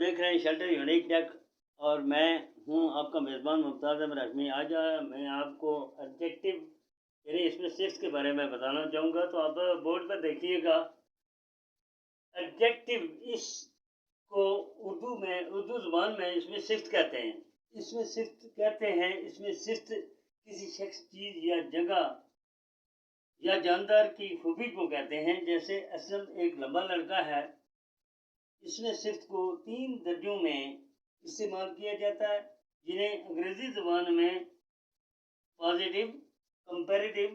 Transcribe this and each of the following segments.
देख रहे हैं शेल्टर यूनिक टेक और मैं हूं आपका मेज़बान मुमताज़ अहमद हाशमी। आज मैं आपको एडजेक्टिव यानी इसमें सिफ्ट के बारे में बताना चाहूँगा। तो आप बोर्ड पर देखिएगा। एडजेक्टिव इसको उर्दू ज़ुबान में इसमें सिफ्ट कहते हैं। इसमें सिफ्ट कहते हैं, इसमें सिफ्ट किसी शख्स, चीज़ या जगह या जानदार की खूबी को कहते हैं। जैसे असलम एक लंबा लड़का है। इसमें सिफ्त को 3 दर्जों में इस्तेमाल किया जाता है, जिन्हें अंग्रेज़ी ज़बान में पॉजिटिव, कंपैरेटिव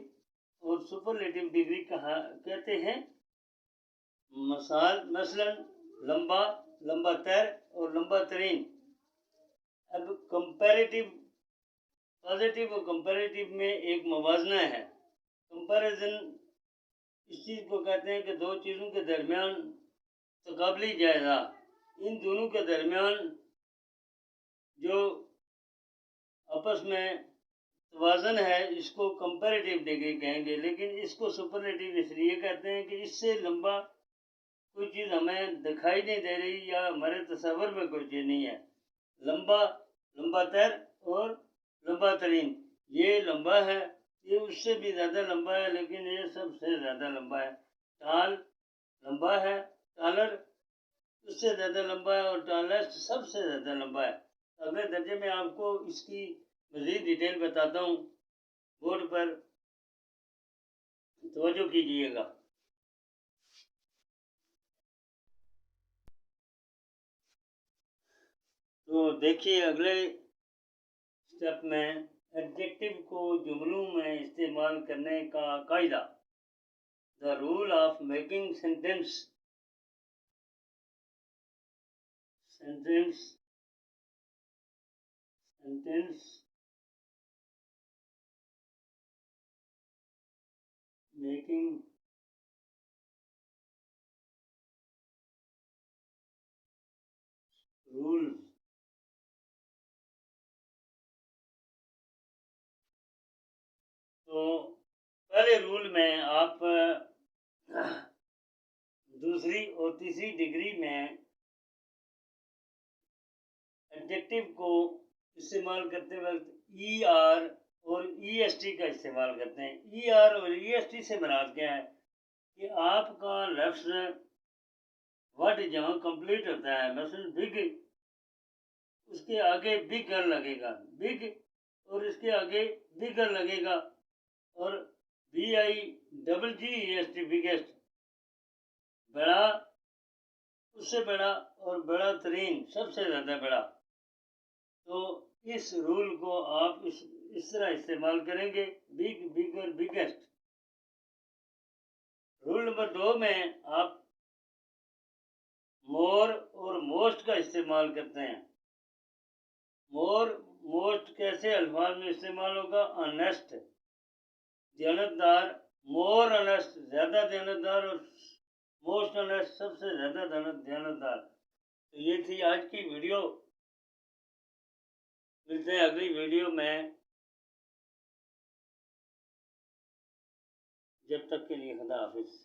और सुपरलेटिव डिग्री कहते हैं। मसलन लंबा, लंबा तर और लंबा तरीन। अब कंपैरेटिव, पॉजिटिव और कंपैरेटिव में एक मवाजना है। कंपैरिजन इस चीज़ को कहते हैं कि दो चीज़ों के दरमियान तकाबली जायज़ा, इन दोनों के दरमियान जो आपस में तवाज़न है, इसको कंपैरेटिव डिग्री कहेंगे। लेकिन इसको सुपरलेटिव इसलिए कहते हैं कि इससे लंबा कोई चीज़ हमें दिखाई नहीं दे रही या हमारे तसव्वुर में कोई चीज़ नहीं है। लंबा, लंबा तर और लंबा तरीन। ये लंबा है, ये उससे भी ज़्यादा लंबा है, लेकिन ये सबसे ज़्यादा लंबा है। टाल लंबा है, टालर उससे ज़्यादा लंबा है और टॉलेस्ट सबसे ज़्यादा लंबा है। अगले दर्जे में आपको इसकी मज़ीद डिटेल बताता हूँ। बोर्ड पर तवज्जो कीजिएगा। तो देखिए अगले स्टेप में एडजेक्टिव को जुमलों में इस्तेमाल करने का कायदा। The rule of making sentence making rule. तो पहले रूल में आप दूसरी और तीसरी डिग्री में एडजेक्टिव को इस्तेमाल करते वक्त ई आर और ई एस टी का इस्तेमाल करते हैं। ई आर और ई एस टी से मुराद क्या है कि आपका लफ्ज़ वर्ड जहाँ कंप्लीट होता है, मसलन बिग, उसके आगे बिगर लगेगा, बिग, और इसके आगे बिगर लगेगा, और B I double G S T, biggest, बड़ा, उससे बड़ा, और बड़ा तरीन, सबसे ज़्यादा बड़ा। तो इस रूल को आप इस तरह इस्तेमाल करेंगे, बिग, बिगर, बिगेस्ट। रूल नंबर 2 में आप मोर और मोस्ट का इस्तेमाल करते हैं। मोर, मोस्ट कैसे अल्फाज में इस्तेमाल होगा? ऑनेस्ट, दयानतदार, मोर ऑनेस्ट ज़्यादा दयानतदार, और मोस्ट ऑनेस्ट सबसे ज़्यादा दयानतदार। तो ये थी आज की वीडियो। मिलते हैं अगली वीडियो में। जब तक के लिए खुदा हाफिज़।